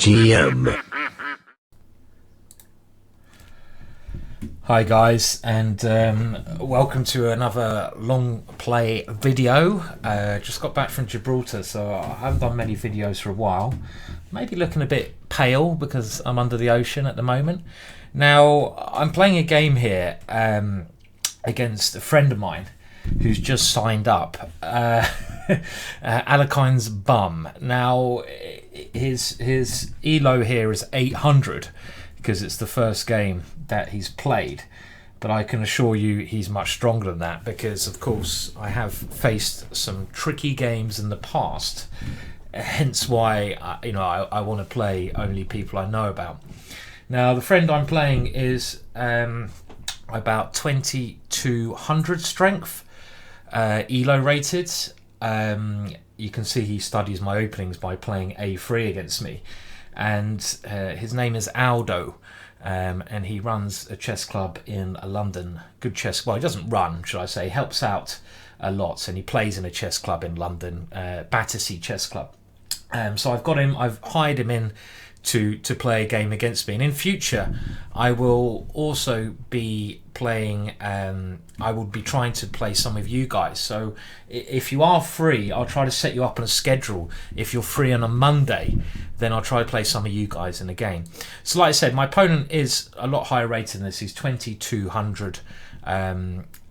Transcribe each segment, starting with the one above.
GingerGM. Hi guys, and welcome to another long play video. Just got back from Gibraltar, so I haven't done many videos for a while. Maybe looking a bit pale because I'm under the ocean at the moment. Now, I'm playing a game here against a friend of mine who's just signed up. Alakine's Bum. Now, his elo here is 800 because it's the first game that he's played, but I can assure you he's much stronger than that because, of course, I have faced some tricky games in the past, hence why I want to play only people I know about. Now, the friend I'm playing is about 2200 strength, elo rated. You can see he studies my openings by playing A3 against me, and his name is Aldo. And he runs a chess club in London. Good chess. Well, he doesn't run, should I say. Helps out a lot, and he plays in a chess club in London, Battersea Chess Club. So I've got him. I've hired him in to play a game against me. And in future, I will also be playing. I will be trying to play some of you guys. So if you are free, I'll try to set you up on a schedule. If you're free on a Monday, then I'll try to play some of you guys in a game. So like I said, my opponent is a lot higher rated than this. He's 2200,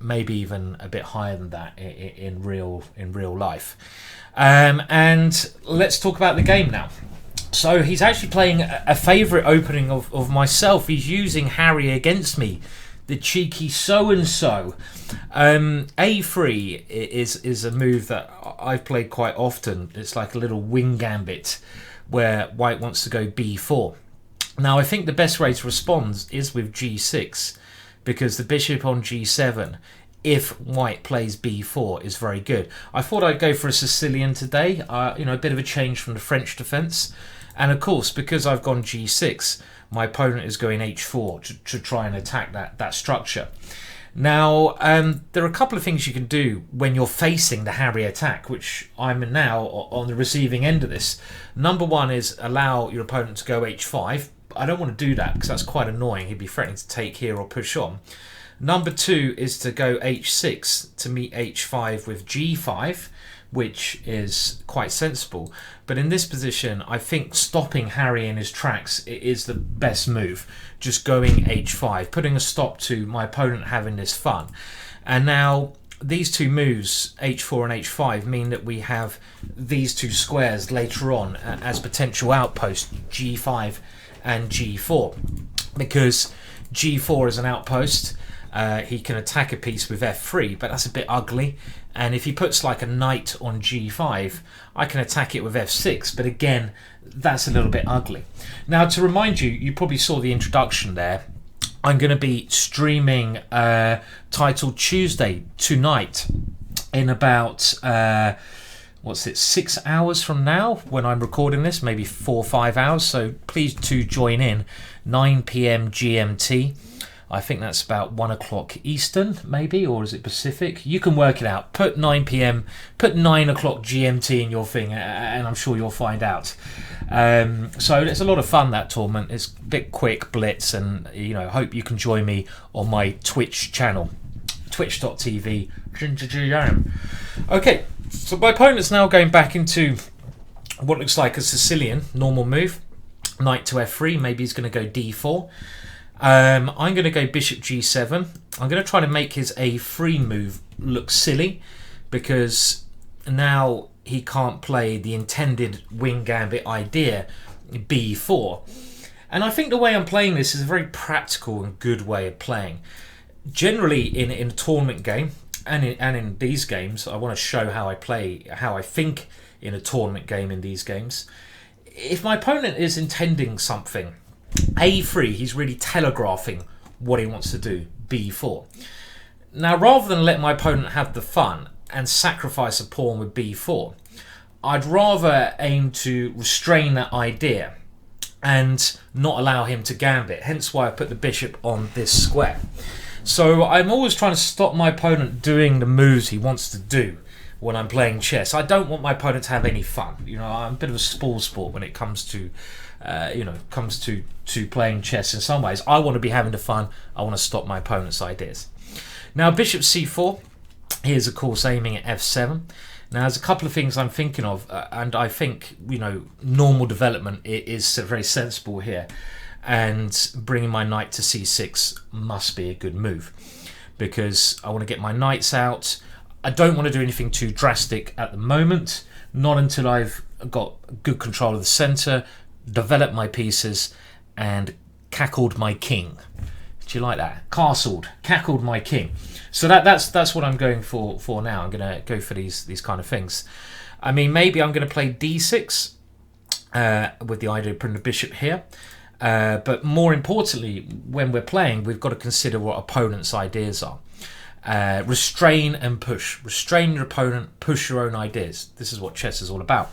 maybe even a bit higher than that in real life. And let's talk about the game now. So he's actually playing a favourite opening of myself. He's using Harry against me, the cheeky so-and-so. A3 is a move that I've played quite often. It's like a little wing gambit where white wants to go B4. Now, I think the best way to respond is with G6, because the bishop on G7, if white plays B4, is very good. I thought I'd go for a Sicilian today, a bit of a change from the French defence. And of course, because I've gone G6, my opponent is going H4 to try and attack that structure. Now, there are a couple of things you can do when you're facing the Harry attack, which I'm now on the receiving end of this. Number one is allow your opponent to go H5. I don't want to do that because that's quite annoying. He'd be threatening to take here or push on. Number two is to go H6 to meet H5 with G5, which is quite sensible. But in this position, I think stopping Harry in his tracks is the best move. Just going H5, putting a stop to my opponent having this fun. And now these two moves, H4 and H5, mean that we have these two squares later on as potential outposts, G5 and G4. Because G4 is an outpost, he can attack a piece with F3, but that's a bit ugly. And if he puts like a knight on G5, I can attack it with F6, but again, that's a little bit ugly. Now, to remind you, you probably saw the introduction there. I'm going to be streaming Titled Tuesday tonight in about 6 hours from now when I'm recording this, maybe 4 or 5 hours. So please do join in, 9 p.m. GMT. I think that's about 1 o'clock Eastern, maybe, or is it Pacific? You can work it out. Put 9 p.m., put 9 o'clock GMT in your thing, and I'm sure you'll find out. So it's a lot of fun, that tournament. It's a bit quick, blitz, and hope you can join me on my Twitch channel, twitch.tv, GingerGM. Okay, so my opponent's now going back into what looks like a Sicilian normal move. Knight to F3, maybe he's going to go D4. I'm going to go bishop G7. I'm going to try to make his A3 move look silly because now he can't play the intended wing gambit idea, B4. And I think the way I'm playing this is a very practical and good way of playing. Generally, in a tournament game and in these games, I want to show how I play, how I think in a tournament game in these games. If my opponent is intending something, A3, he's really telegraphing what he wants to do, B4. Now, rather than let my opponent have the fun and sacrifice a pawn with B4, I'd rather aim to restrain that idea and not allow him to gambit, hence why I put the bishop on this square. So I'm always trying to stop my opponent doing the moves he wants to do when I'm playing chess. I don't want my opponent to have any fun. I'm a bit of a spoil sport when it comes to comes to playing chess in some ways. I want to be having the fun. I want to stop my opponent's ideas. Now bishop c4. Here's of course aiming at f7. Now there's a couple of things I'm thinking of, and I think normal development is very sensible here, and bringing my knight to c6 must be a good move, because I want to get my knights out. I don't want to do anything too drastic at the moment, not until I've got good control of the center, developed my pieces, and cackled my king. Do you like that? Cackled my king. So that's what I'm going for now. I'm going to go for these kind of things. I mean, maybe I'm going to play d6 with the idea of putting the bishop here. But more importantly, when we're playing, we've got to consider what opponent's ideas are. Restrain and push. Restrain your opponent, push your own ideas. This is what chess is all about.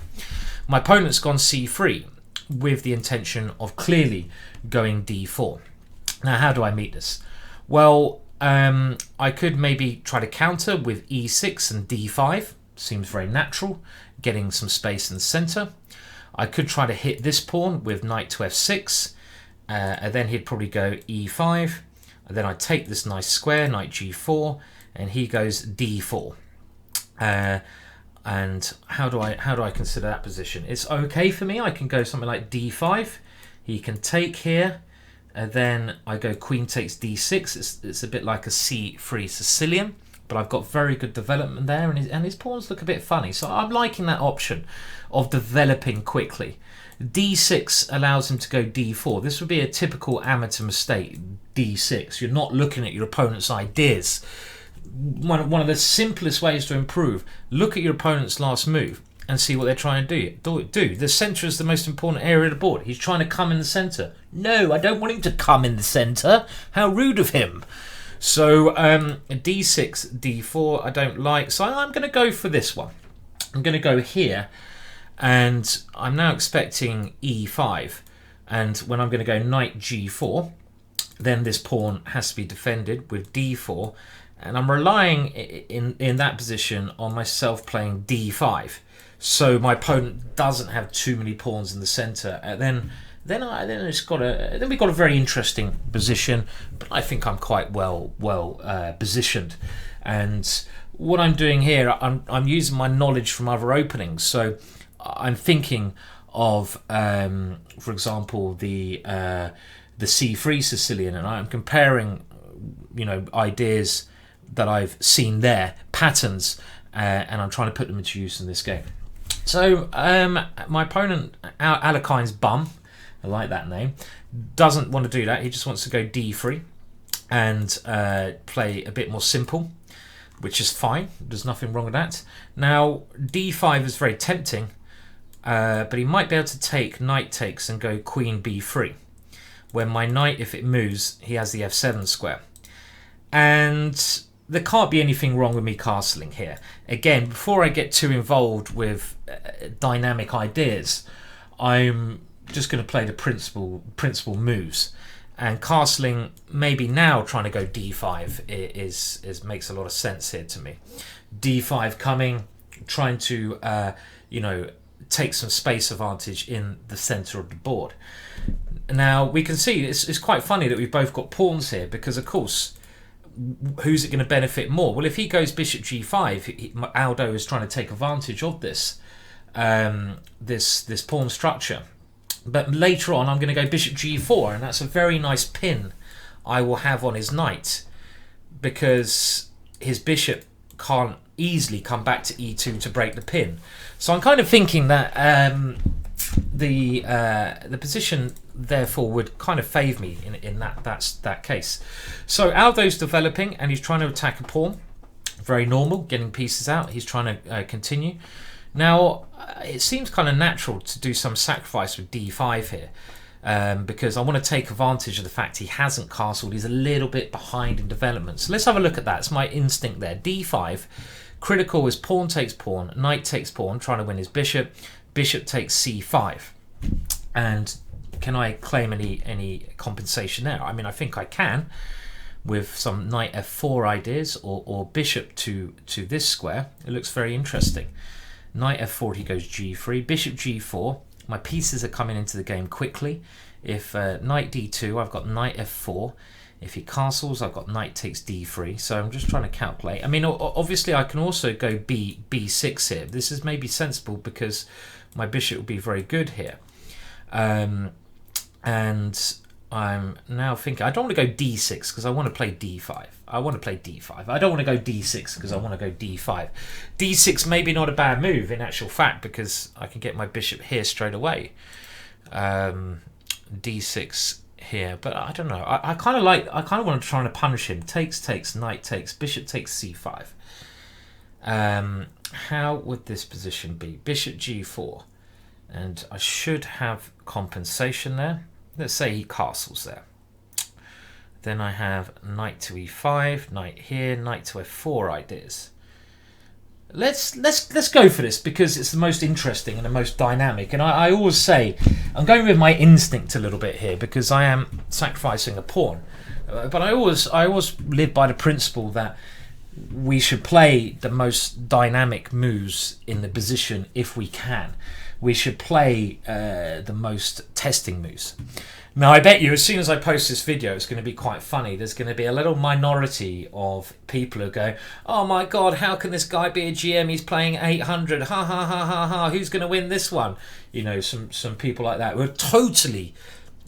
My opponent's gone c3 with the intention of clearly going d4. Now, how do I meet this? Well, I could maybe try to counter with e6 and d5. Seems very natural, getting some space in the center. I could try to hit this pawn with knight to f6, and then he'd probably go e5, and then I'd take this nice square, knight g4, and he goes d4. And how do I consider that position? It's okay for me. I can go something like d5. He can take here. And then I go queen takes d6. It's a bit like a c3 Sicilian, but I've got very good development there, and his pawns look a bit funny. So I'm liking that option of developing quickly. d6 allows him to go d4. This would be a typical amateur mistake, d6. You're not looking at your opponent's ideas. One of the simplest ways to improve, look at your opponent's last move and see what they're trying to do. The centre is the most important area of the board. He's trying to come in the centre. No, I don't want him to come in the centre. How rude of him. So d6, d4 I don't like. So I'm going to go for this one. I'm going to go here, and I'm now expecting e5. And when I'm going to go knight g4, then this pawn has to be defended with d4. And I'm relying in that position on myself playing d5. So my opponent doesn't have too many pawns in the center, and then we've got a very interesting position. But I think I'm quite well positioned, and what I'm doing here, I'm using my knowledge from other openings. So I'm thinking of, for example, the c3 Sicilian, and I'm comparing, ideas that I've seen there, patterns, and I'm trying to put them into use in this game. So my opponent, Alekine's bum, I like that name, doesn't want to do that. He just wants to go d3 and play a bit more simple, which is fine. There's nothing wrong with that. Now d5 is very tempting, but he might be able to take knight takes and go queen b3. When my knight, if it moves, he has the f7 square. And there can't be anything wrong with me castling here. Again, before I get too involved with dynamic ideas, I'm just going to play the principal moves. And castling, maybe now trying to go d5 is makes a lot of sense here to me. d5 coming, trying to take some space advantage in the center of the board. Now we can see it's quite funny that we've both got pawns here, because of course, who's it going to benefit more? Well, if he goes bishop g5, Aldo is trying to take advantage of this this pawn structure. But later on, I'm going to go bishop g4, and that's a very nice pin I will have on his knight, because his bishop can't easily come back to e2 to break the pin. So I'm kind of thinking that the position therefore would kind of favour me in that case. So Aldo's developing, and he's trying to attack a pawn. Very normal, getting pieces out. He's trying to continue. Now it seems kind of natural to do some sacrifice with d5 here, because I want to take advantage of the fact he hasn't castled. He's a little bit behind in development. So let's have a look at that. It's my instinct there. d5, critical is pawn takes pawn, knight takes pawn, trying to win his bishop. Bishop takes c5, and can I claim any compensation there? I mean, I think I can, with some knight f4 ideas, or bishop to this square. It looks very interesting. Knight f4, he goes g3, bishop g4, My pieces are coming into the game quickly. If knight d2, I've got knight f4. If he castles, I've got knight takes d3. So I'm just trying to calculate. I mean, obviously I can also go b6 here. This is maybe sensible because my bishop will be very good here. And I'm now thinking, I don't want to go d6 because I want to play d5. I want to play d5. I don't want to go d6 because I want to go d5. d6 maybe not a bad move in actual fact because I can get my bishop here straight away. d6 here, but I don't know. I kind of want to try and punish him. Takes, knight takes, bishop takes c5. How would this position be? Bishop g4. And I should have compensation there. Let's say he castles there. Then I have knight to e5, knight here, knight to f4 ideas. Let's go for this because it's the most interesting and the most dynamic. And I always say I'm going with my instinct a little bit here because I am sacrificing a pawn. But I always live by the principle that we should play the most dynamic moves in the position if we can. We should play the most testing moves. Now, I bet you as soon as I post this video, it's going to be quite funny. There's going to be a little minority of people who go, oh my God, how can this guy be a GM? He's playing 800. Ha, ha, ha, ha, ha. Who's going to win this one? You know, some people like that who are totally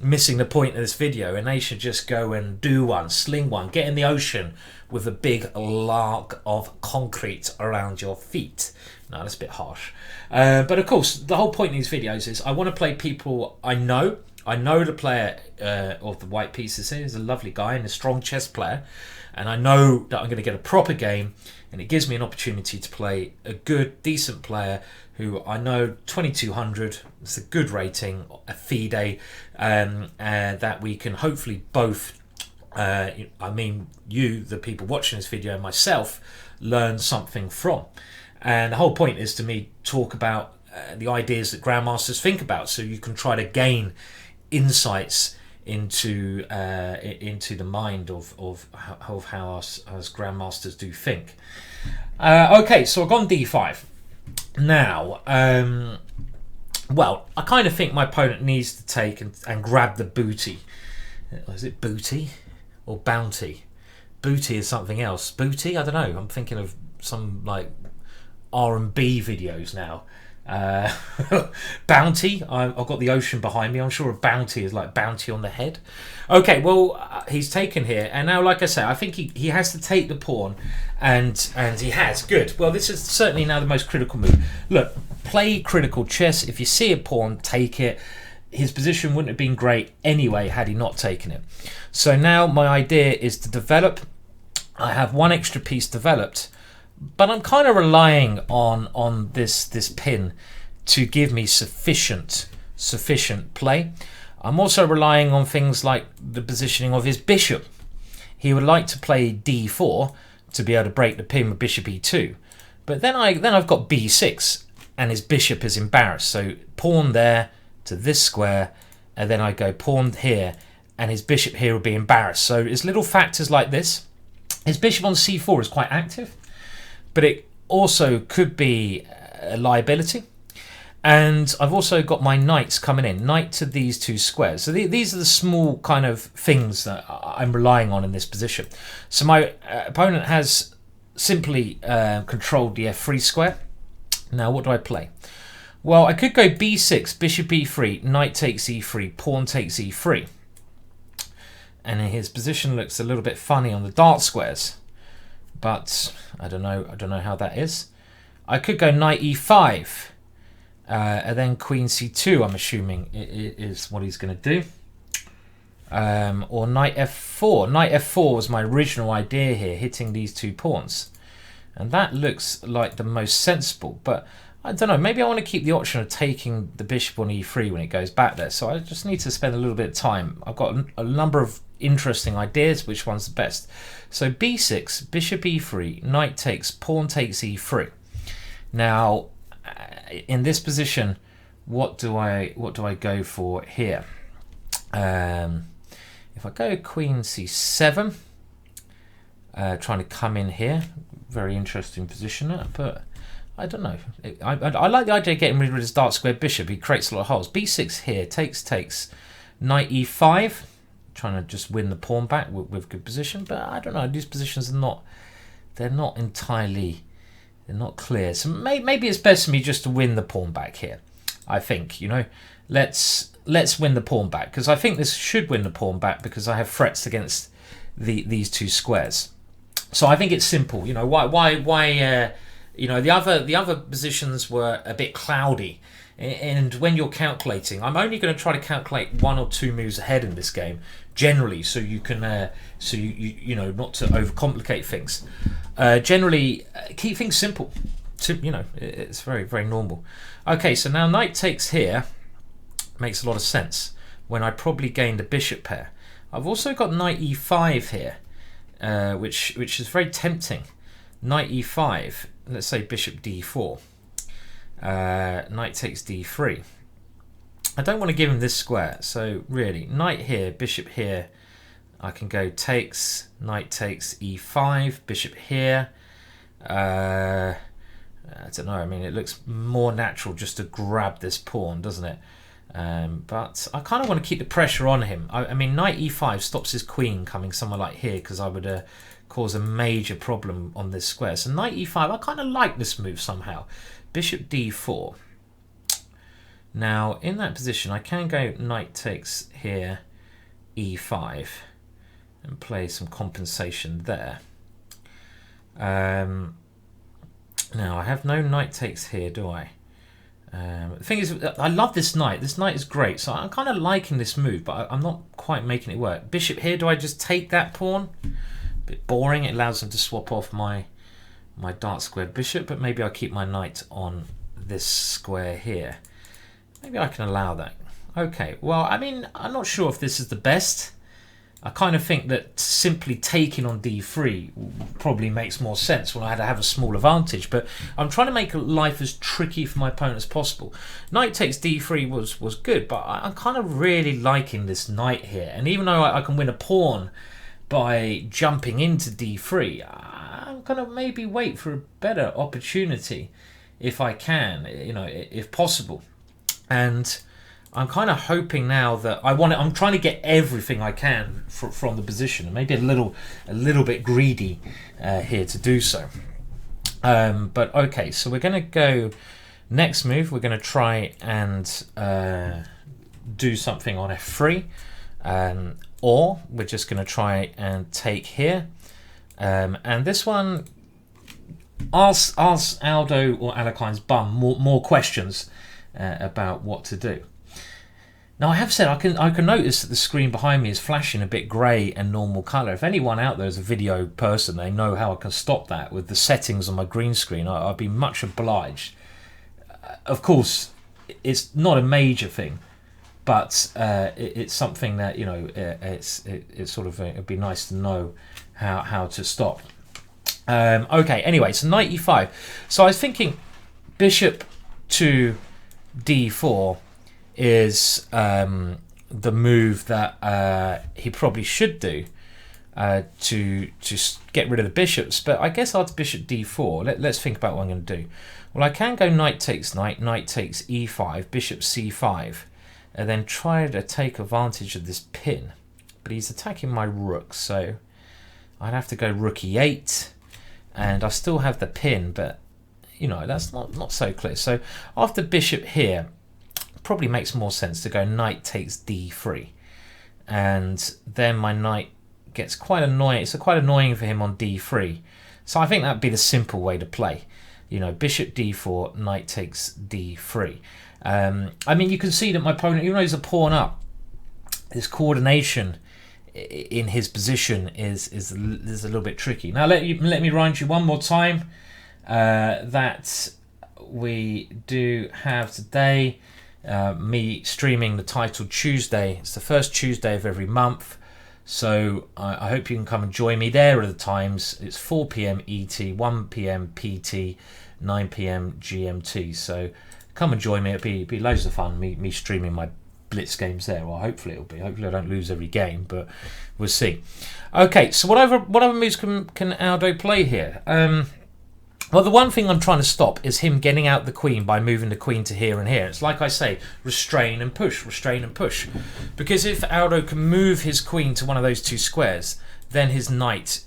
missing the point of this video, and they should just go and do one, sling one, get in the ocean with a big lark of concrete around your feet. No, that's a bit harsh. But of course, the whole point of these videos is I want to play people I know. I know the player of the white pieces here is a lovely guy and a strong chess player. And I know that I'm going to get a proper game. And it gives me an opportunity to play a good, decent player who I know 2200. It's a good rating, a FIDE, that we can hopefully both, I mean you, the people watching this video, and myself, learn something from. And the whole point is to me talk about the ideas that grandmasters think about, so you can try to gain insights into the mind of how us as grandmasters do think. Okay, so I've gone d5. Now, well, I kind of think my opponent needs to take and grab the booty. Is it booty or bounty? Booty is something else. Booty? I don't know. I'm thinking of some like R&B videos now. Bounty. I've got the ocean behind me. I'm sure a bounty is like bounty on the head. Okay, well, he's taken here, and now, like I say, I think he has to take the pawn, and he has. Good. Well, this is certainly now the most critical move. Look, play critical chess. If you see a pawn, take it. His position wouldn't have been great anyway had he not taken it. So now my idea is to develop. I have one extra piece developed, but I'm kind of relying on this pin to give me sufficient play. I'm also relying on things like the positioning of his bishop. He would like to play d4 to be able to break the pin with bishop e2, but then I've got b6 and his bishop is embarrassed. So pawn there to this square, and then I go pawn here, and his bishop here will be embarrassed. So it's little factors like this. His bishop on c4 is quite active, but it also could be a liability. And I've also got my knights coming in, knight to these two squares. So these are the small kind of things that I'm relying on in this position. So my opponent has simply controlled the f3 square. Now what do I play? Well, I could go b6, bishop e3, knight takes e3, pawn takes e3. And his position looks a little bit funny on the dark squares. But I don't know how that is. I could go knight e5, and then queen c2. I'm assuming it is what he's going to do, or knight f4. Knight f4 was my original idea here, hitting these two pawns, and that looks like the most sensible. But I don't know. Maybe I want to keep the option of taking the bishop on e3 when it goes back there. So I just need to spend a little bit of time. I've got a number of interesting ideas. Which one's the best? So b6, bishop e3, knight takes, pawn takes e3. Now, in this position, what do I go for here? If I go queen c7, trying to come in here, very interesting position, but I don't know. I like the idea of getting rid of his dark square bishop. He creates a lot of holes. b6 here, takes, knight e5, trying to just win the pawn back with good position. But I don't know. These positions are they're not entirely, they're not clear. So maybe it's best for me just to win the pawn back here. I think, you know, let's win the pawn back, because I think this should win the pawn back because I have threats against these two squares. So I think it's simple. You know, why you know, the other positions were a bit cloudy, and when you're calculating, I'm only going to try to calculate 1 or 2 moves ahead in this game generally, so you can so you know, not to overcomplicate things. Generally, keep things simple. You know, it's very normal. Okay, so now knight takes here makes a lot of sense when I probably gained a bishop pair. I've also got knight e5 here, which is very tempting. Knight e5, let's say bishop d4, knight takes d3. I don't want to give him this square, so really knight here, bishop here. I can go takes, knight takes e5, bishop here. I don't know, I mean, it looks more natural just to grab this pawn, doesn't it? But I kind of want to keep the pressure on him. I mean, knight e5 stops his queen coming somewhere like here, because I would cause a major problem on this square. So knight e5, I kind of like this move somehow. Bishop d4. Now, in that position, I can go knight takes here, e5, and play some compensation there. Now, I have no knight takes here, do I? The thing is, I love this knight. This knight is great, so I'm kind of liking this move, but I'm not quite making it work. Bishop here, do I just take that pawn? A bit boring. It allows them to swap off my dark squared bishop, but maybe I'll keep my knight on this square here. Maybe I can allow that. Okay, well, I mean, I'm not sure if this is the best. I kind of think that simply taking on d3 probably makes more sense when I had to have a small advantage, but I'm trying to make life as tricky for my opponent as possible. Knight takes d3 was good, but I'm kind of really liking this knight here, and even though I can win a pawn by jumping into d3, I'm going to maybe wait for a better opportunity if I can, you know, if possible. And I'm kind of hoping now that I'm trying to get everything I can from the position, and maybe a little bit greedy here to do so. But okay, so we're going to go next move. We're going to try and do something on f3, or we're just going to try and take here. And this one, ask Aldo or Alakaine's bum more questions about what to do. Now, I have said I can notice that the screen behind me is flashing a bit grey and normal colour. If anyone out there is a video person, they know how I can stop that with the settings on my green screen. I'd be much obliged. Of course, it's not a major thing, but it's something that, you know, it's sort of it'd be nice to know how to stop. Okay, anyway, so knight e5. So I was thinking bishop to d4 is the move that he probably should do to get rid of the bishops, but I guess after bishop d4, let's think about what I'm going to do. Well, I can go knight takes knight takes e5, bishop c5, and then try to take advantage of this pin, but he's attacking my rook, so I'd have to go rook e8, and I still have the pin, but you know, that's not so clear. So after bishop here, probably makes more sense to go knight takes d3, and then my knight gets quite annoying. It's quite annoying for him on d3, so I think that'd be the simple way to play. You know, bishop d4, knight takes d3. I mean, you can see that my opponent, even though he's a pawn up, his coordination in his position is a little bit tricky. Now let me remind you one more time that we do have today me streaming the title Tuesday. It's the first Tuesday of every month, so I hope you can come and join me. There are the times. It's 4 p.m. ET, 1 p.m. PT, 9 p.m. GMT, so come and join me. It'll be loads of fun, me streaming my blitz games there. Well, hopefully it'll be. Hopefully I don't lose every game, but we'll see. Okay, so what other moves can Aldo play here? Well, the one thing I'm trying to stop is him getting out the queen by moving the queen to here and here. It's like I say, restrain and push, restrain and push. Because if Aldo can move his queen to one of those two squares, then his knight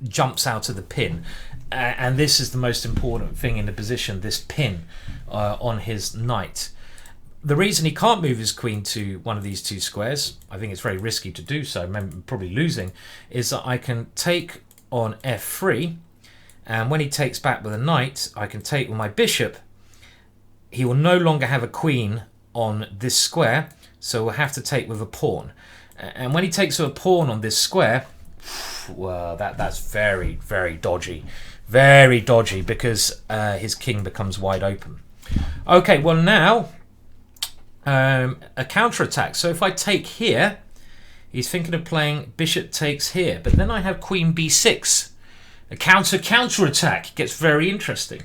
jumps out of the pin. And this is the most important thing in the position, this pin on his knight. The reason he can't move his queen to one of these two squares, I think it's very risky to do so, probably losing, is that I can take on f3, and when he takes back with a knight, I can take with my bishop. He will no longer have a queen on this square, so we'll have to take with a pawn. And when he takes with a pawn on this square, well, that's very, very dodgy. Very dodgy, because his king becomes wide open. Okay, well now, a counter-attack. So if I take here, he's thinking of playing bishop takes here. But then I have queen b6. A counter-attack. It gets very interesting.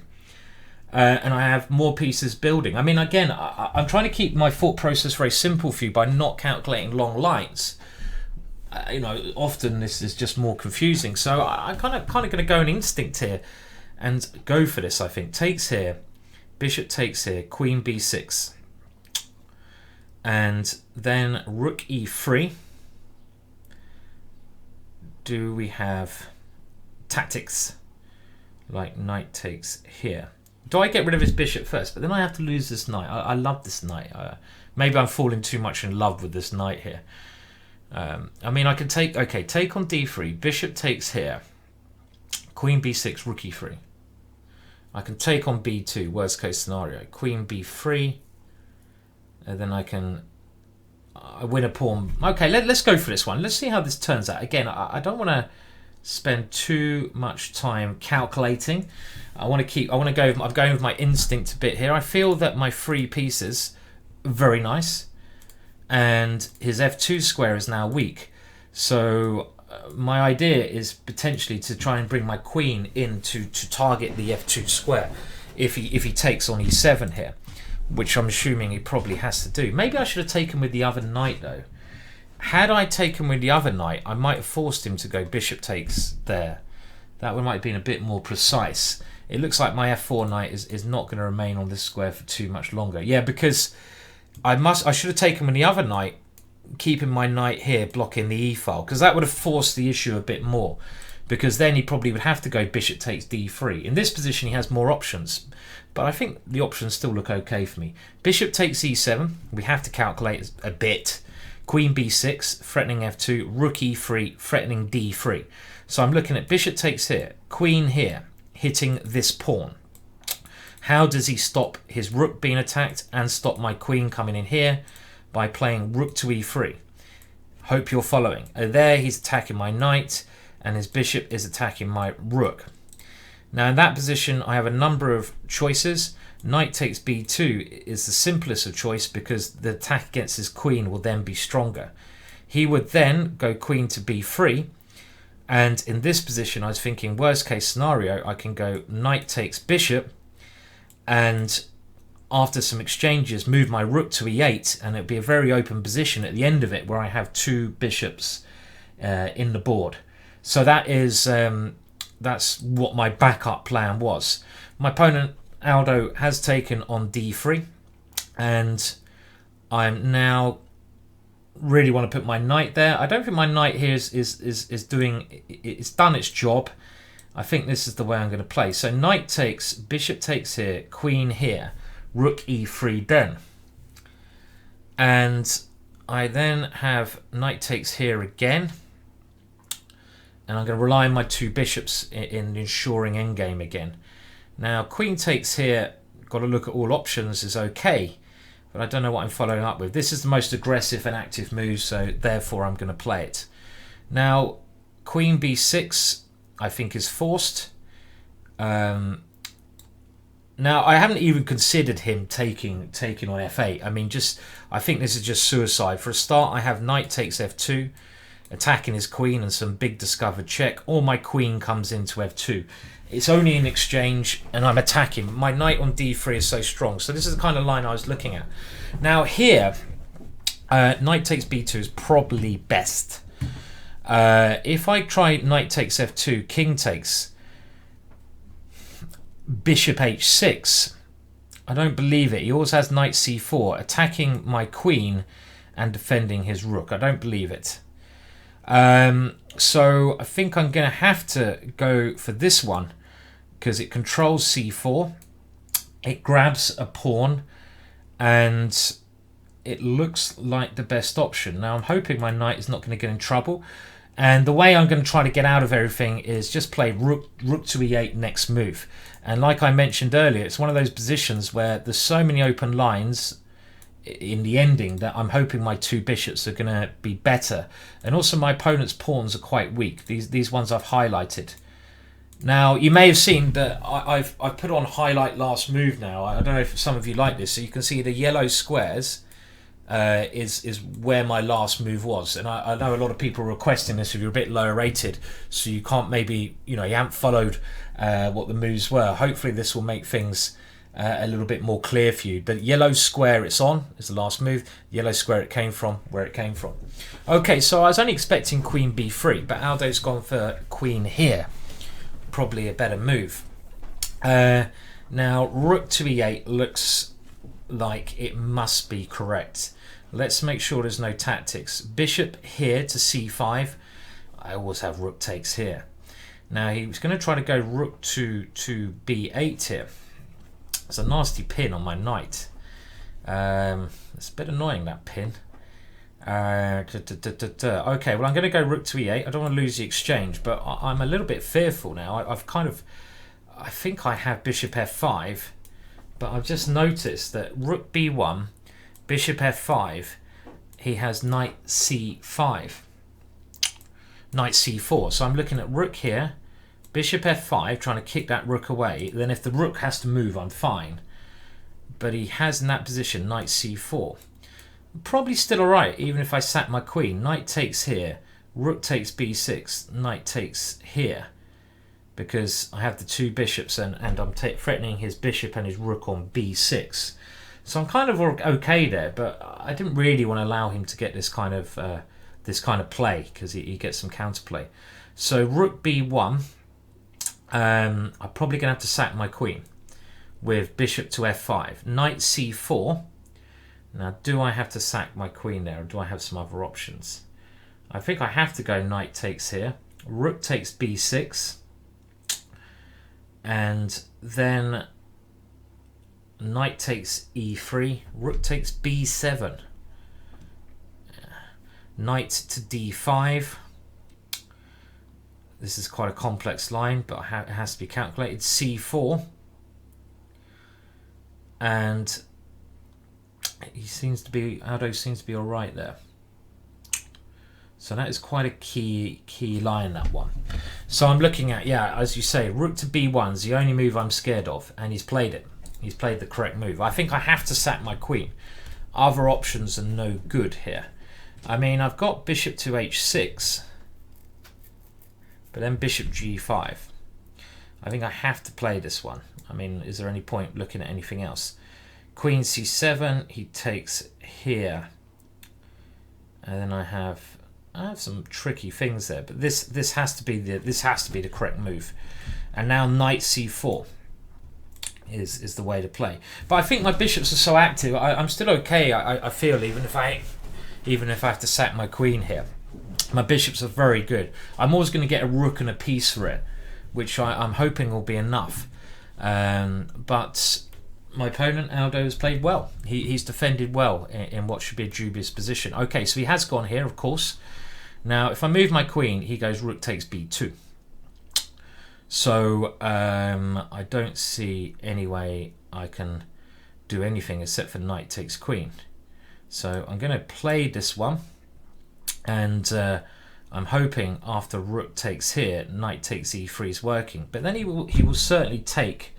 And I have more pieces building. I mean, again, I'm trying to keep my thought process very simple for you by not calculating long lines. Often this is just more confusing. So I'm kind of going to go on instinct here and go for this, I think. Takes here, bishop takes here, queen b6. And then rook e3. Do we have tactics like knight takes here? Do I get rid of his bishop first? But then I have to lose this knight. I love this knight. Maybe I'm falling too much in love with this knight here. I mean, I can take on d3, bishop takes here, queen b6, rook e3. I can take on b2, worst case scenario, queen b3, and then I can win a pawn. Okay, let's go for this one. Let's see how this turns out. Again, I don't want to spend too much time calculating. I'm going with my instinct a bit here. I feel that my three pieces are very nice, and his f2 square is now weak. So my idea is potentially to try and bring my queen in to target the f2 square if he takes on e7 here, which I'm assuming he probably has to do. Maybe I should have taken with the other knight though. Had I taken with the other knight, I might have forced him to go bishop takes there. That one might have been a bit more precise. It looks like my f4 knight is not going to remain on this square for too much longer. Yeah, because I should have taken with the other knight, keeping my knight here blocking the e file, because that would have forced the issue a bit more, because then he probably would have to go bishop takes d3. In this position he has more options, but I think the options still look okay for me. Bishop takes e7, we have to calculate a bit. Queen b6, threatening f2, rook e3, threatening d3. So I'm looking at bishop takes here, queen here, hitting this pawn. How does he stop his rook being attacked and stop my queen coming in here? By playing rook to e3. Hope you're following. There he's attacking my knight, and his bishop is attacking my rook. Now in that position I have a number of choices. Knight takes b2 is the simplest of choice, because the attack against his queen will then be stronger. He would then go queen to b3, and in this position I was thinking worst case scenario I can go knight takes bishop, and after some exchanges move my rook to e8, and it'll be a very open position at the end of it where I have two bishops in the board. So that is that's what my backup plan was. My opponent Aldo has taken on d3, and I'm now really want to put my knight there. I don't think my knight here is doing, it's done its job. I think this is the way I'm going to play. So knight takes, bishop takes here, queen here, rook e3 then. And I then have knight takes here again. And I'm going to rely on my two bishops in ensuring endgame again. Now queen takes here, got to look at all options, is okay. But I don't know what I'm following up with. This is the most aggressive and active move, so therefore I'm going to play it. Now queen b6 I think is forced. Now I haven't even considered him taking on f8. I mean, I think this is just suicide. For a start, I have knight takes f2, attacking his queen and some big discovered check, or my queen comes into f2. It's only in exchange and I'm attacking. My knight on d3 is so strong. So this is the kind of line I was looking at. Now here, knight takes b2 is probably best. If I try knight takes f2, king takes, bishop h6. I don't believe it. He always has knight c4, attacking my queen and defending his rook. I don't believe it. So I think I'm going to have to go for this one because it controls c4. It grabs a pawn and it looks like the best option. Now I'm hoping my knight is not going to get in trouble. And the way I'm going to try to get out of everything is just play rook to e8 next move. And like I mentioned earlier, it's one of those positions where there's so many open lines in the ending that I'm hoping my two bishops are going to be better. And also my opponent's pawns are quite weak. These ones I've highlighted. Now you may have seen that I've put on highlight last move now. I don't know if some of you like this. So you can see the yellow squares is where my last move was. And I know a lot of people are requesting this if you're a bit lower rated. So you can't maybe, you haven't followed what the moves were. Hopefully this will make things a little bit more clear for you. But yellow square it's on is the last move. Yellow square it came from, where it came from. Okay, so I was only expecting queen b3, but Aldo's gone for queen here. Probably a better move. Now rook to e8 looks like it must be correct. Let's make sure there's no tactics. Bishop here to c5. I always have rook takes here. Now he was going to try to go rook to b8 here. It's a nasty pin on my knight. It's a bit annoying, that pin. Okay, well I'm going to go rook to e8. I don't want to lose the exchange, but I'm a little bit fearful now. I think I have bishop f5, but I've just noticed that rook b1, bishop f5, he has knight c5, knight c4. So I'm looking at rook here, bishop f5, trying to kick that rook away. Then if the rook has to move, I'm fine. But he has in that position knight c4. Probably still alright, even if I sack my queen. Knight takes here, rook takes b6, knight takes here. Because I have the two bishops and I'm threatening his bishop and his rook on b6. So I'm kind of okay there, but I didn't really want to allow him to get this kind of play because he gets some counterplay. So rook b1, I'm probably going to have to sack my queen with bishop to f5. Knight c4. Now, do I have to sack my queen there, or do I have some other options? I think I have to go knight takes here. Rook takes b6. And then knight takes e3. Rook takes b7. Knight to d5. This is quite a complex line, but it has to be calculated. c4. And Aldo seems to be all right there. So that is quite a key line, that one. So I'm looking at, as you say, rook to b1 is the only move I'm scared of, and he's played it. He's played the correct move. I think I have to sack my queen. Other options are no good here. I mean, I've got bishop to h6, but then bishop g5. I think I have to play this one. I mean, is there any point looking at anything else? Queen c7, he takes here, and then I have some tricky things there, but this has to be the correct move. And now knight c4 is the way to play. But I think my bishops are so active. I'm still okay. I feel even if I have to sack my queen here, my bishops are very good. I'm always going to get a rook and a piece for it, which I'm hoping will be enough. But my opponent, Aldo, has played well. He's defended well in what should be a dubious position. Okay, so he has gone here, of course. Now, if I move my queen, he goes rook takes b2. So I don't see any way I can do anything except for knight takes queen. So I'm going to play this one. And I'm hoping after rook takes here, knight takes e3 is working. But then he will certainly take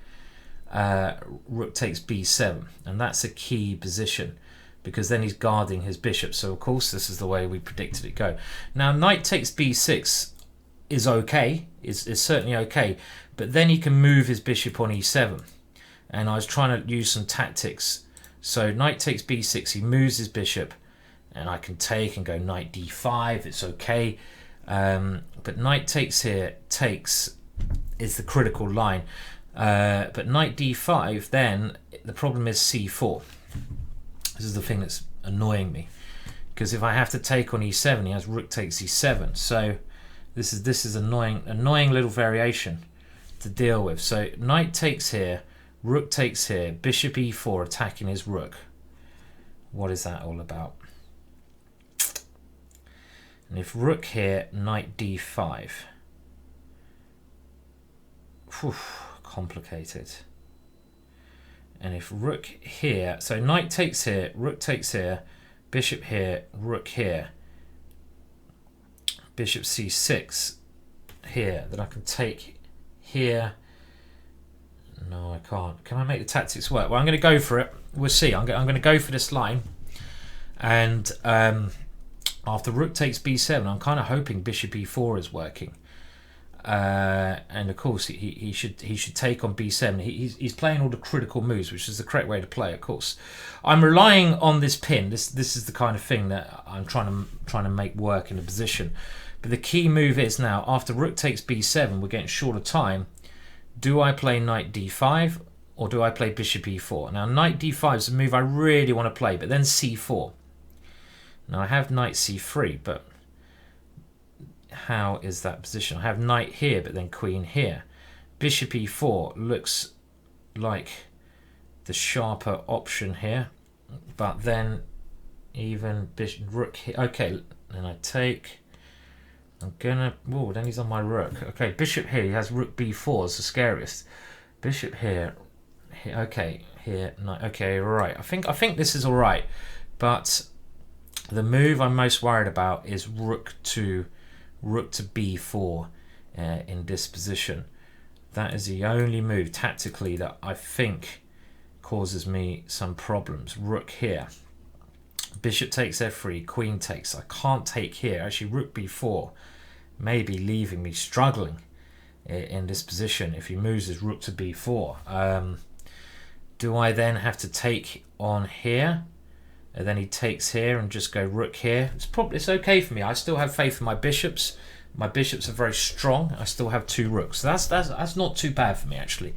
rook takes b7, and that's a key position because then he's guarding his bishop. So of course this is the way we predicted it go. Now knight takes b6 is okay, is certainly okay, but then he can move his bishop on e7, and I was trying to use some tactics. So knight takes b6, he moves his bishop, and I can take and go knight d5, it's okay, but knight takes here, takes is the critical line. But knight d5, then the problem is c4. This is the thing that's annoying me, because if I have to take on e7, he has rook takes e7. So this is annoying little variation to deal with. So knight takes here, rook takes here, bishop e4 attacking his rook. What is that all about? And if rook here, knight d5. Whew, complicated. And if rook here, so knight takes here, rook takes here, bishop here, rook here, bishop c6 here, then I can take here. No, I can't. Can I make the tactics work? Well, I'm going to go for it. We'll see. I'm going to go for this line. And after rook takes b7, I'm kind of hoping bishop e4 is working. And of course, he should take on b7. He's playing all the critical moves, which is the correct way to play, of course. I'm relying on this pin. This is the kind of thing that I'm trying to make work in the position. But the key move is now, after rook takes b7, we're getting short of time. Do I play knight d5 or do I play bishop e4? Now, knight d5 is a move I really want to play, but then c4. Now, I have knight c3, but how is that position? I have knight here, but then queen here. Bishop e4 looks like the sharper option here, but then even bishop rook here. Okay, then I take. I'm gonna. Oh, then he's on my rook. Okay, bishop here. He has rook b4 is the scariest. Bishop here. Okay, here. Knight. Okay, right. I think this is all right, but the move I'm most worried about is rook to b4 in this position. That is the only move tactically that I think causes me some problems. Rook here. Bishop takes f3, queen takes. I can't take here. Actually, rook b4 may be leaving me struggling in this position if he moves his rook to b4. Do I then have to take on here? And then he takes here and just go rook here. It's okay for me. I still have faith in my bishops. My bishops are very strong. I still have two rooks. So that's not too bad for me, actually.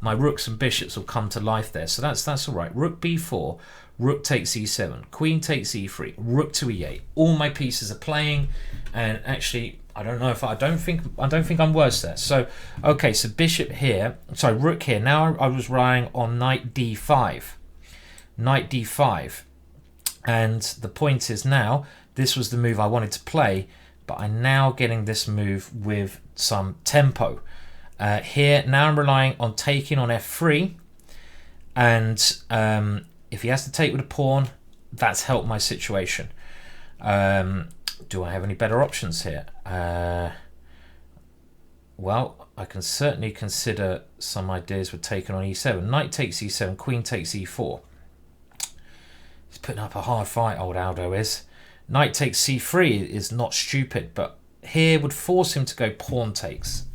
My rooks and bishops will come to life there. So that's all right. Rook b4, rook takes e7, queen takes e3, rook to e8. All my pieces are playing, and actually I don't think I'm worse there. So okay, so bishop here, sorry, rook here. Now I was relying on knight d5. Knight d5. And the point is now, this was the move I wanted to play, but I'm now getting this move with some tempo. Here, now I'm relying on taking on f3, and if he has to take with a pawn, that's helped my situation. Do I have any better options here? Well, I can certainly consider some ideas with taking on e7. Knight takes e7, queen takes e4. He's putting up a hard fight, old Aldo is. Knight takes c3 is not stupid, but here would force him to go pawn takes.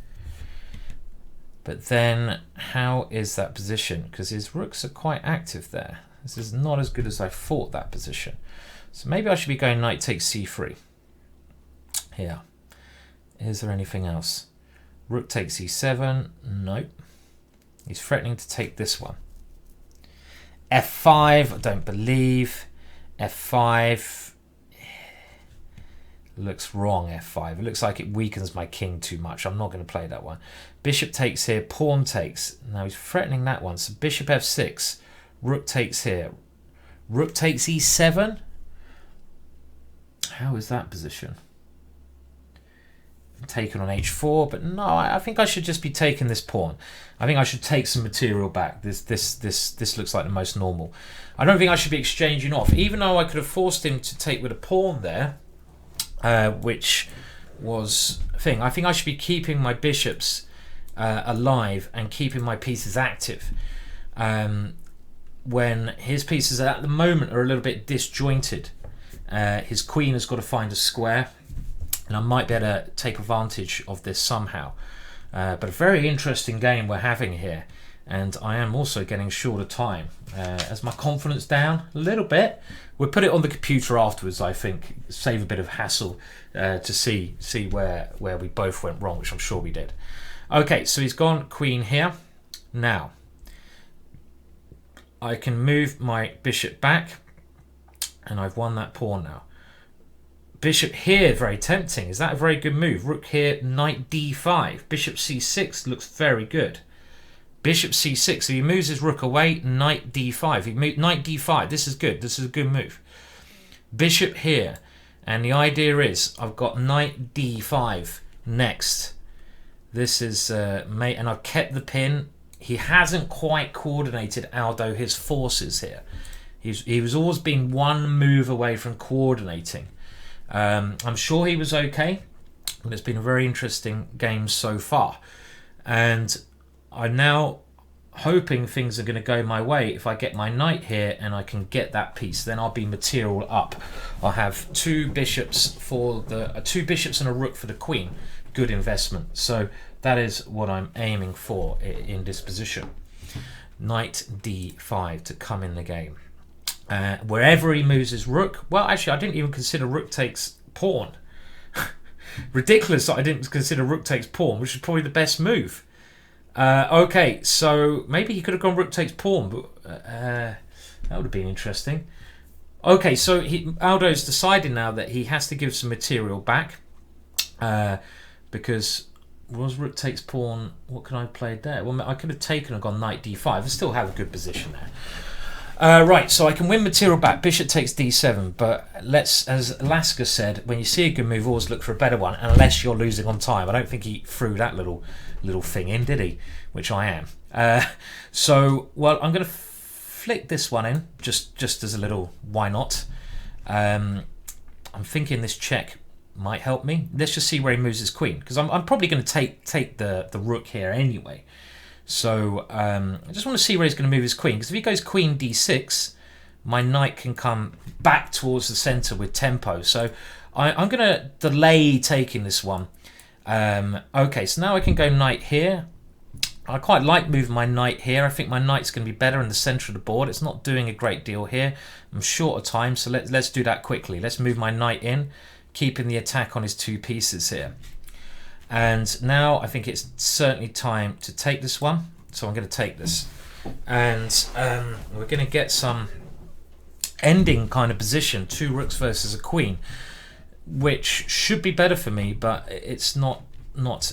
But then, how is that position? Because his rooks are quite active there. This is not as good as I thought, that position. So maybe I should be going knight takes c3. Here. Is there anything else? Rook takes e7. Nope. He's threatening to take this one. f5. I don't believe. f5. Looks wrong, f5. It looks like it weakens my king too much. I'm not going to play that one. Bishop takes here, pawn takes. Now he's threatening that one. So bishop f6, rook takes here. Rook takes e7. How is that position? Taken on h4, but no, I think I should just be taking this pawn. I think I should take some material back. This looks like the most normal. I don't think I should be exchanging off, even though I could have forced him to take with a pawn there. Which was a thing. I think I should be keeping my bishops alive and keeping my pieces active. When his pieces at the moment are a little bit disjointed, his queen has got to find a square, and I might be able to take advantage of this somehow. But a very interesting game we're having here, and I am also getting short of time. As my confidence down a little bit. We'll put it on the computer afterwards, I think, save a bit of hassle to see where we both went wrong, which I'm sure we did. Okay, so he's gone queen here. Now, I can move my bishop back, and I've won that pawn now. Bishop here, very tempting. Is that a very good move? Rook here, knight d5. Bishop c6 looks very good. Bishop c6, if he moves his rook away, knight d5. Knight d5, this is good. This is a good move. Bishop here, and the idea is I've got knight d5 next. This is mate, and I've kept the pin. He hasn't quite coordinated, Aldo, his forces here. He was always been one move away from coordinating. I'm sure he was okay, but it's been a very interesting game so far. And I'm now hoping things are going to go my way. If I get my knight here and I can get that piece, then I'll be material up. I'll have two bishops and a rook for the queen. Good investment. So that is what I'm aiming for in this position. Knight d5 to come in the game. Wherever he moves his rook. Well, actually, I didn't even consider rook takes pawn. Ridiculous that I didn't consider rook takes pawn, which is probably the best move. Okay, so maybe he could have gone rook takes pawn, but that would have been interesting. Okay, so Aldo's decided now that he has to give some material back, because was rook takes pawn. What can I play there? Well, I could have taken and gone knight d5. I still have a good position there. Right, so I can win material back. Bishop takes d7, but as Lasker said, when you see a good move, always look for a better one, unless you're losing on time. I don't think he threw that little thing in, did he? Which I am. So, well, I'm going to flick this one in, just as a little why not. I'm thinking this check might help me. Let's just see where he moves his queen, because I'm probably going to take the rook here anyway. So I just want to see where he's going to move his queen, because if he goes queen d6, my knight can come back towards the center with tempo. So I'm going to delay taking this one. Okay, so now I can go knight here. I quite like moving my knight here. I think my knight's going to be better in the center of the board. It's not doing a great deal here. I'm short of time, so let's do that quickly. Let's move my knight in, keeping the attack on his two pieces here. And now I think it's certainly time to take this one. So I'm going to take this. And we're going to get some ending kind of position. Two rooks versus a queen, which should be better for me, but it's not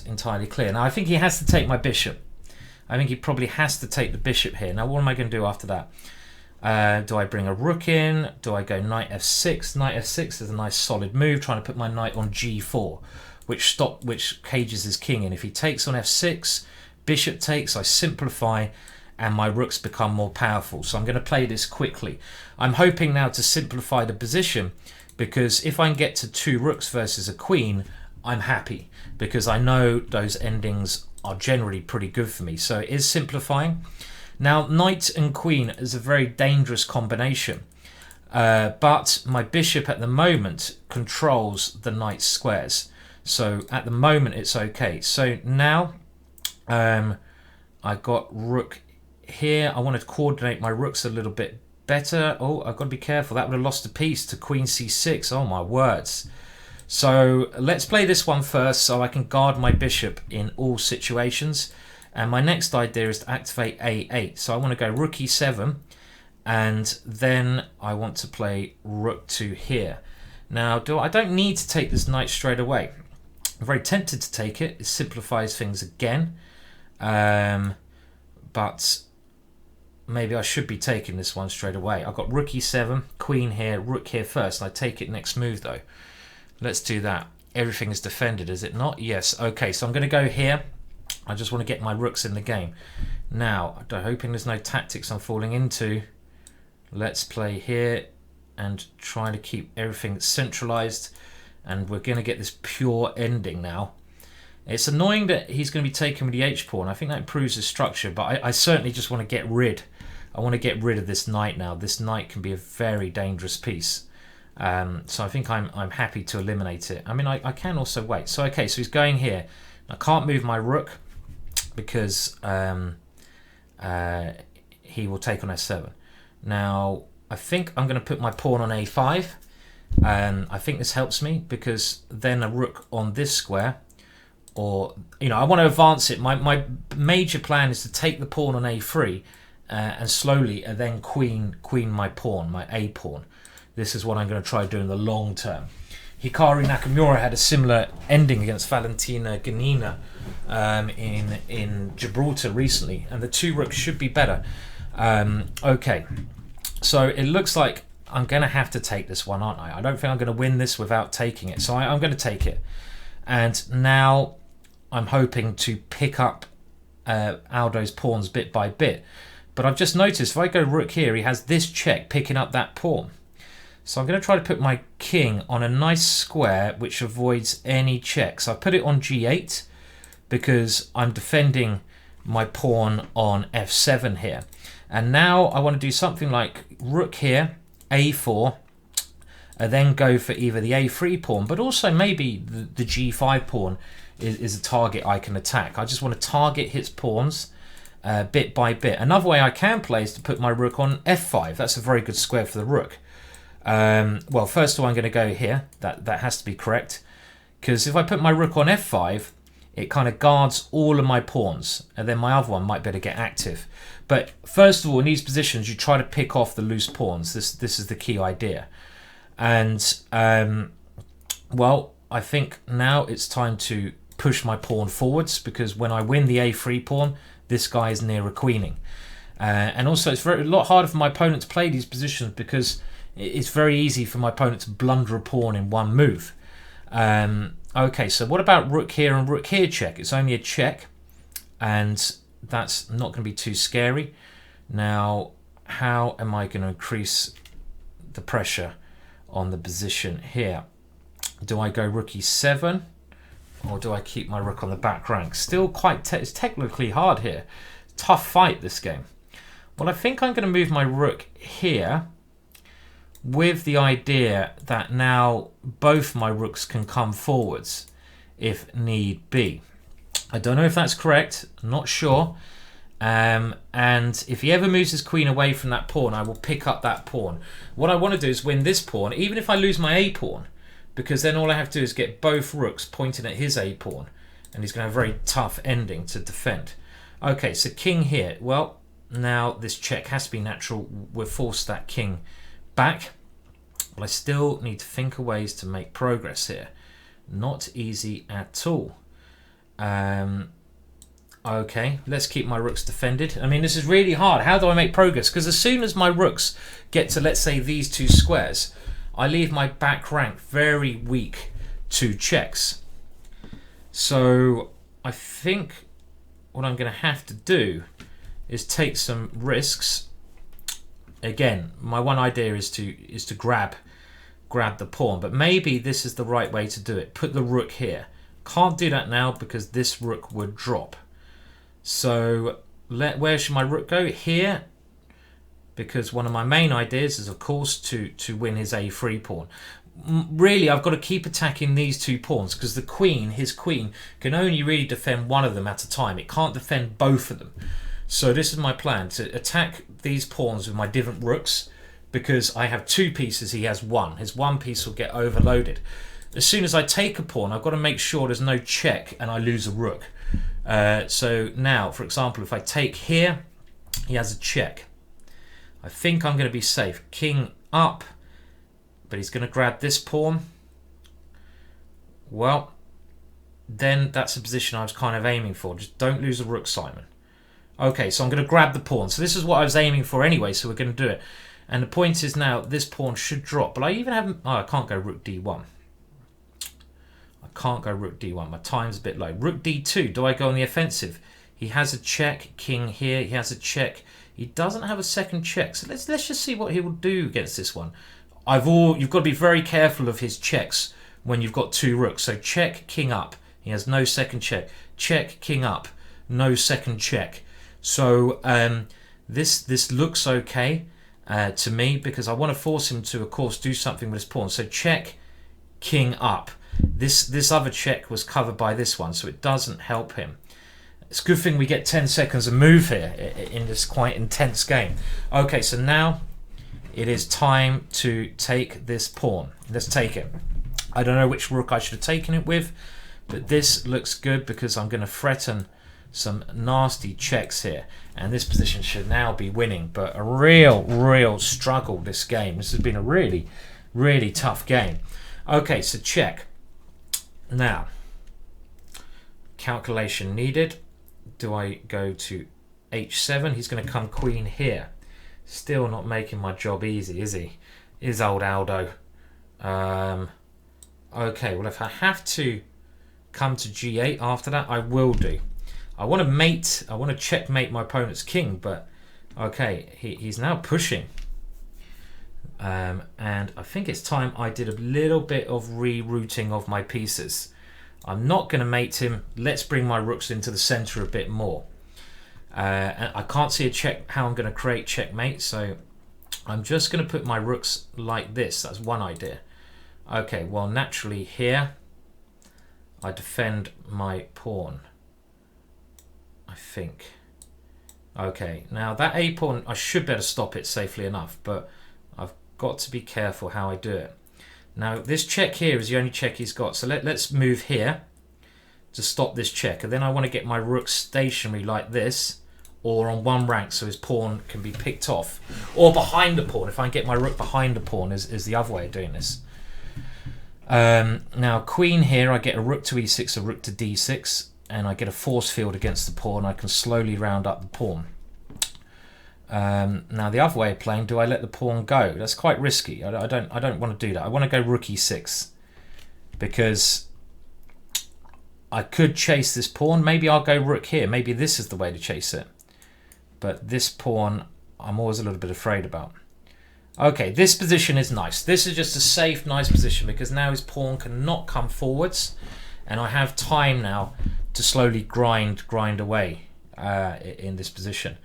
entirely clear. Now I think he has to take my bishop. I think he probably has to take the bishop here. Now what am I going to do after that? Do I bring a rook in? Do I go knight f6? Knight f6 is a nice solid move, trying to put my knight on g4. Which cages his king in. If he takes on f6, bishop takes, I simplify, and my rooks become more powerful. So I'm going to play this quickly. I'm hoping now to simplify the position, because if I can get to two rooks versus a queen, I'm happy, because I know those endings are generally pretty good for me. So it is simplifying. Now, knight and queen is a very dangerous combination. But my bishop at the moment controls the knight's squares. So at the moment it's okay. So now I got rook here. I want to coordinate my rooks a little bit better. Oh, I've got to be careful. That would have lost a piece to queen c6. Oh my words. So let's play this one first so I can guard my bishop in all situations. And my next idea is to activate a8. So I want to go rook e7, and then I want to play rook to here. Now I don't need to take this knight straight away. I'm very tempted to take it. It simplifies things again. But maybe I should be taking this one straight away. I've got rook e7, queen here, rook here first. I take it next move though. Let's do that. Everything is defended, is it not? Yes. Okay, so I'm going to go here. I just want to get my rooks in the game. Now, I'm hoping there's no tactics I'm falling into. Let's play here and try to keep everything centralized. And we're going to get this pure ending now. It's annoying that he's going to be taken with the h-pawn. I think that improves his structure, but I certainly just want to get rid. I want to get rid of this knight now. This knight can be a very dangerous piece. So I think I'm happy to eliminate it. I mean, I can also wait. So okay, so he's going here. I can't move my rook because he will take on f7. Now, I think I'm going to put my pawn on a5. I think this helps me because then a rook on this square or I want to advance it. My major plan is to take the pawn on a3 and slowly and then queen my pawn, my a pawn. This is what I'm going to try doing in the long term. Hikaru Nakamura had a similar ending against Valentina Ganina in Gibraltar recently, and the 2 rooks should be better. Okay, so it looks like I'm going to have to take this one, aren't I? I don't think I'm going to win this without taking it, so I'm going to take it. And now I'm hoping to pick up Aldo's pawns bit by bit. But I've just noticed if I go rook here, he has this check picking up that pawn. So I'm going to try to put my king on a nice square which avoids any checks. I put it on g8 because I'm defending my pawn on f7 here. And now I want to do something like rook here, a4, and then go for either the a3 pawn, but also maybe the g5 pawn is a target I can attack. I just want to target his pawns bit by bit. Another way I can play is to put my rook on f5. That's a very good square for the rook. Well, first of all, I'm going to go here. That has to be correct. Because if I put my rook on f5, it kind of guards all of my pawns. And then my other one might better get active. But first of all, in these positions, you try to pick off the loose pawns. This is the key idea. And, well, I think now it's time to push my pawn forwards. Because when I win the a3 pawn, this guy is near a queening. And also, it's a lot harder for my opponent to play these positions because it's very easy for my opponent to blunder a pawn in one move. Okay, so what about rook here and rook here check? It's only a check, and that's not going to be too scary. Now, how am I going to increase the pressure on the position here? Do I go rook e7, or do I keep my rook on the back rank? Still quite it's technically hard here. Tough fight, this game. Well, I think I'm going to move my rook here, with the idea that now both my rooks can come forwards if need be. I don't know if that's correct, I'm not sure. And if he ever moves his queen away from that pawn, I will pick up that pawn. What I want to do is win this pawn, even if I lose my a pawn, because then all I have to do is get both rooks pointing at his a pawn, and he's going to have a very tough ending to defend. Okay, so king here. Well, now this check has to be natural. We'll force that king back, but I still need to think of ways to make progress here. Not easy at all. Okay, let's keep my rooks defended. I mean, this is really hard. How do I make progress? Because as soon as my rooks get to, let's say, these two squares, I leave my back rank very weak to checks. So I think what I'm going to have to do is take some risks. Again, my one idea is to grab the pawn, but maybe this is the right way to do it. Put the rook here. Can't do that now because this rook would drop. So where should my rook go? Here, because one of my main ideas is, of course, to win his a3 pawn. Really, I've got to keep attacking these two pawns because the queen, his queen, can only really defend one of them at a time. It can't defend both of them. So this is my plan, to attack these pawns with my different rooks, because I have two pieces, he has one. His one piece will get overloaded. As soon as I take a pawn, I've got to make sure there's no check and I lose a rook. So now, for example, if I take here, he has a check. I think I'm going to be safe. King up, but he's going to grab this pawn. Well, then that's the position I was kind of aiming for. Just don't lose a rook, Simon. Okay, so I'm going to grab the pawn. So this is what I was aiming for anyway, so we're going to do it. And the point is now, this pawn should drop. But I even haven't... Oh, I can't go rook d1. I can't go rook d1. My time's a bit low. Rook d2. Do I go on the offensive? He has a check. King here. He has a check. He doesn't have a second check. So let's just see what he will do against this one. You've got to be very careful of his checks when you've got two rooks. So check, king up. He has no second check. Check, king up. No second check. So this looks okay to me, because I want to force him to, of course, do something with his pawn. So check, king up. This other check was covered by this one, so it doesn't help him. It's a good thing we get 10 seconds of move here in this quite intense game. Okay, so now it is time to take this pawn. Let's take it. I don't know which rook I should have taken it with, But this looks good because I'm going to threaten some nasty checks here, and this position should now be winning. But a real struggle this game. This has been a really tough game. Okay, so check. Now, calculation needed. Do I go to h7? He's going to come queen here. Still not making my job easy, is he? Is old Aldo. Okay, well, if I have to come to g8 after that, I will do. I want to checkmate my opponent's king, but okay, he's now pushing. And I think it's time I did a little bit of rerouting of my pieces. I'm not going to mate him. Let's bring my rooks into the center a bit more. And I can't see how I'm going to create checkmate, so I'm just going to put my rooks like this. That's one idea. Okay, well, naturally here I defend my pawn, I think. Okay, now that a pawn, I should better stop it safely enough, but I've got to be careful how I do it. Now this check here is the only check he's got, so let's move here to stop this check, and then I want to get my rook stationary like this, or on one rank so his pawn can be picked off, or behind the pawn. If I can get my rook behind the pawn is the other way of doing this. Now queen here, I get a rook to e6, a rook to d6, and I get a force field against the pawn. I can slowly round up the pawn. Now the other way of playing, do I let the pawn go? That's quite risky. I don't want to do that. I want to go rook e6 because I could chase this pawn. Maybe I'll go rook here. Maybe this is the way to chase it. But this pawn, I'm always a little bit afraid about. Okay, this position is nice. This is just a safe, nice position because now his pawn cannot come forwards, and I have time now to slowly grind away in this position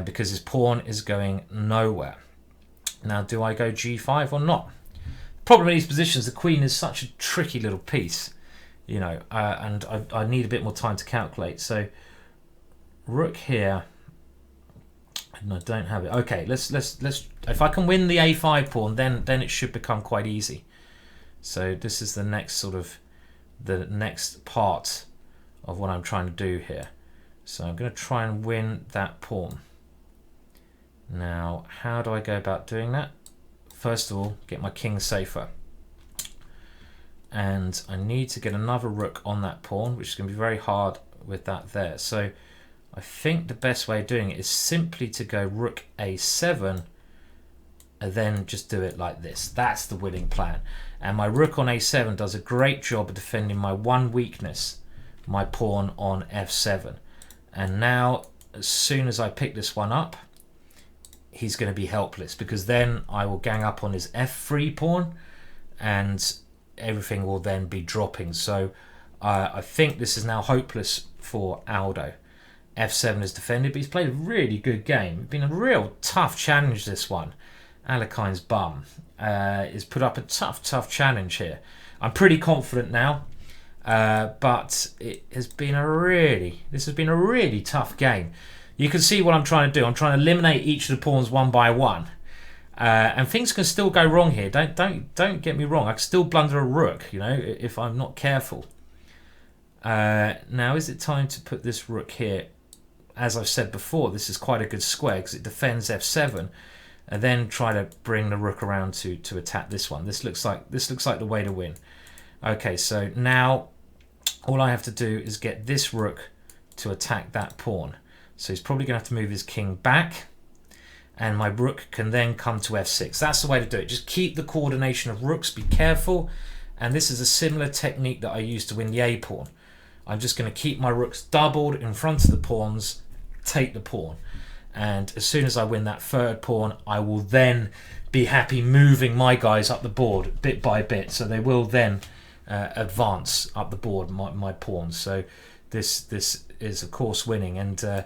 because his pawn is going nowhere. Now, do I go g5 or not? The problem in these positions, the queen is such a tricky little piece, you know, and I need a bit more time to calculate. So, rook here. And I don't have it. Okay, let's. If I can win the a5 pawn, then it should become quite easy. So this is the next part of what I'm trying to do here. So I'm going to try and win that pawn. Now, how do I go about doing that? First of all, get my king safer. And I need to get another rook on that pawn, which is going to be very hard with that there. So I think the best way of doing it is simply to go rook a7 and then just do it like this. That's the winning plan. And my rook on a7 does a great job of defending my one weakness, my pawn on f7. And now, as soon as I pick this one up, he's going to be helpless because then I will gang up on his f3 pawn and everything will then be dropping. So I think this is now hopeless for Aldo. f7 is defended, but he's played a really good game. It's been a real tough challenge, this one. Alekhine's bum is put up a tough challenge here. I'm pretty confident now, but this has been a really tough game. You can see what I'm trying to do. I'm trying to eliminate each of the pawns one by one, and things can still go wrong here. Don't get me wrong. I can still blunder a rook, you know, if I'm not careful. Now, is it time to put this rook here? As I've said before, this is quite a good square because it defends f7, and then try to bring the rook around to attack this one. This looks like the way to win. Okay, so now all I have to do is get this rook to attack that pawn. So he's probably going to have to move his king back, and my rook can then come to f6. That's the way to do it. Just keep the coordination of rooks. Be careful. And this is a similar technique that I used to win the a pawn. I'm just going to keep my rooks doubled in front of the pawns, take the pawn, and as soon as I win that third pawn, I will then be happy moving my guys up the board bit by bit, so they will then advance up the board, my pawns. So this is of course winning, and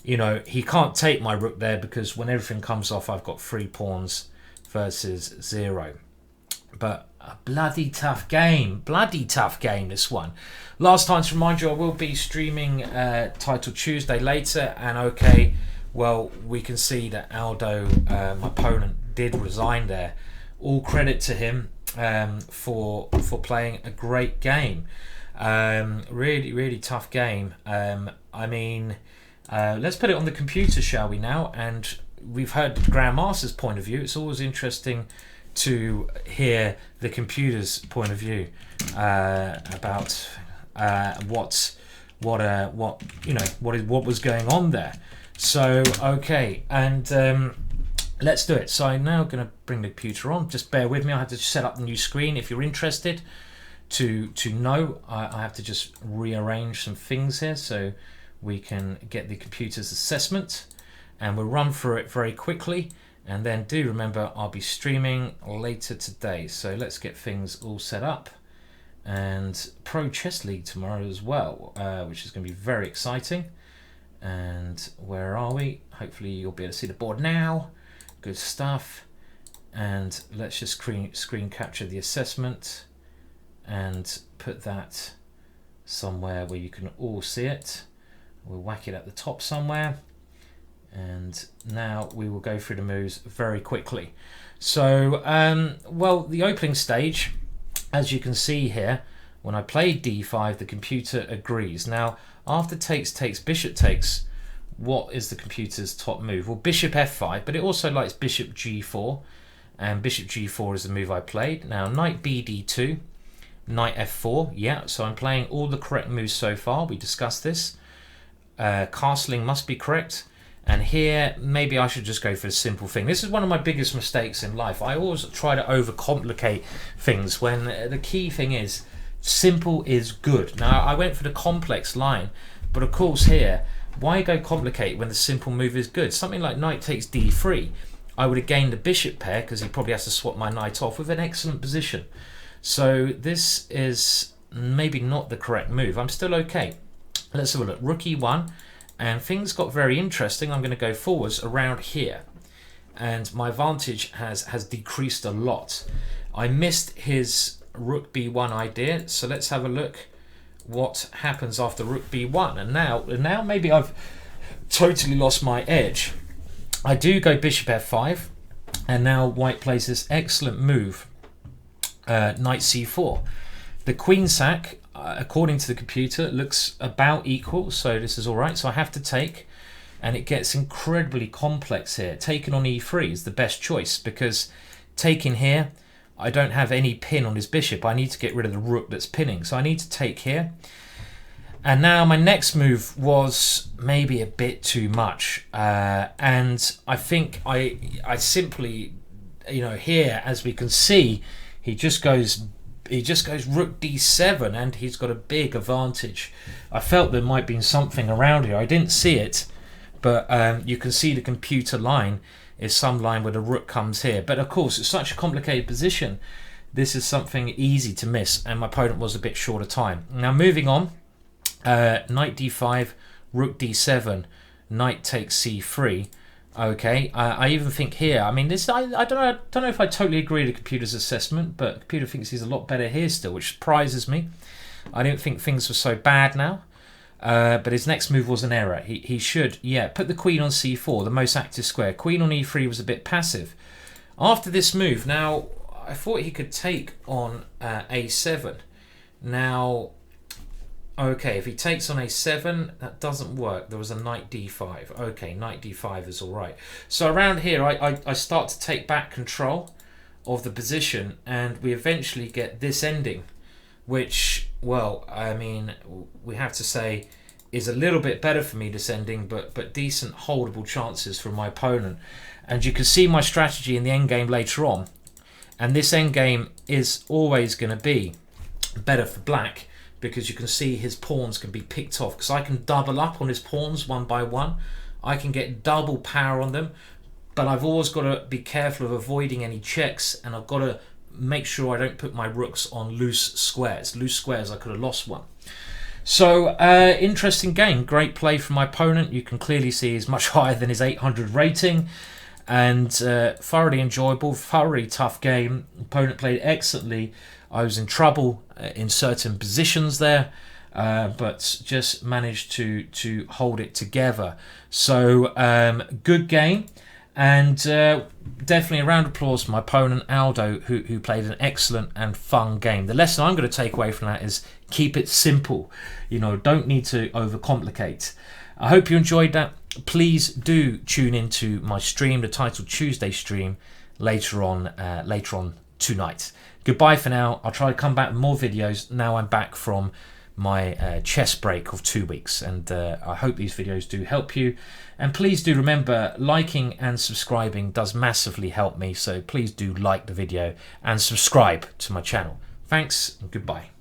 you know, he can't take my rook there because when everything comes off, I've got 3 pawns versus 0. But a bloody tough game, this one. Last time to remind you, I will be streaming Title Tuesday later, and okay, well, we can see that Aldo, my opponent, did resign there. All credit to him for playing a great game. Really tough game. I mean, let's put it on the computer, shall we now? And we've heard the Grandmaster's point of view. It's always interesting to hear the computer's point of view about what was going on there. So okay, and let's do it. So I'm now going to bring the computer on. Just bear with me. I have to set up the new screen. If you're interested to know, I have to just rearrange some things here so we can get the computer's assessment, and we'll run through it very quickly. And then do remember, I'll be streaming later today. So let's get things all set up. And Pro Chess League tomorrow as well, which is going to be very exciting. And where are we? Hopefully you'll be able to see the board now. Good stuff. And let's just screen capture the assessment and put that somewhere where you can all see it. We'll whack it at the top somewhere. And now we will go through the moves very quickly. So, well, the opening stage, as you can see here, when I played d5, the computer agrees. Now, after takes, bishop takes, what is the computer's top move? Well, bishop f5, but it also likes bishop g4, and bishop g4 is the move I played. Now, knight bd2, knight f4, yeah, so I'm playing all the correct moves so far. We discussed this. Castling must be correct. And here, maybe I should just go for a simple thing. This is one of my biggest mistakes in life. I always try to overcomplicate things when the key thing is simple is good. Now, I went for the complex line, but of course here, why go complicate when the simple move is good? Something like knight takes d3. I would have gained the bishop pair because he probably has to swap my knight off with an excellent position. So this is maybe not the correct move. I'm still okay. Let's have a look. Rook e1. And things got very interesting. I'm going to go forwards around here. And my advantage has decreased a lot. I missed his rook b1 idea. So let's have a look what happens after rook b1. And now maybe I've totally lost my edge. I do go bishop f5. And now white plays this excellent move. Knight c4. The queen sack, according to the computer, looks about equal, so this is all right. So I have to take, and it gets incredibly complex here. Taking on e3 is the best choice because taking here, I don't have any pin on his bishop. I need to get rid of the rook that's pinning, so I need to take here. And now my next move was maybe a bit too much, and I think I simply, here, as we can see, he just goes rook d7, and he's got a big advantage. I felt there might be something around here. I didn't see it, but you can see the computer line is some line where the rook comes here. But of course, it's such a complicated position. This is something easy to miss, and my opponent was a bit short of time. Now moving on, knight d5, rook d7, knight takes c3. Okay, I even think here, I mean, this I don't know if I totally agree with the computer's assessment, but the computer thinks he's a lot better here still, which surprises me. I didn't think things were so bad now, but his next move was an error. He should, yeah, put the queen on c4, the most active square. Queen on e3 was a bit passive. After this move, now, I thought he could take on a7. Now, okay, if he takes on a7, that doesn't work. There was a knight d5. Okay, knight d5 is all right. So around here, I start to take back control of the position, and we eventually get this ending, which, well, I mean, we have to say is a little bit better for me, this ending, but decent holdable chances from my opponent. And you can see my strategy in the endgame later on. And this endgame is always going to be better for black, because you can see his pawns can be picked off, because I can double up on his pawns one by one. I can get double power on them, but I've always got to be careful of avoiding any checks, and I've got to make sure I don't put my rooks on loose squares. Loose squares, I could have lost one. So, interesting game. Great play from my opponent. You can clearly see he's much higher than his 800 rating, and thoroughly enjoyable, thoroughly tough game. Opponent played excellently. I was in trouble in certain positions there, but just managed to hold it together. So good game, and definitely a round of applause for my opponent Aldo, who played an excellent and fun game. The lesson I'm going to take away from that is keep it simple. You know, don't need to overcomplicate. I hope you enjoyed that. Please do tune into my stream, the Title Tuesday stream, later on tonight. Goodbye for now. I'll try to come back with more videos now I'm back from my chess break of 2 weeks, and I hope these videos do help you. And please do remember, liking and subscribing does massively help me, so please do like the video and subscribe to my channel. Thanks and goodbye.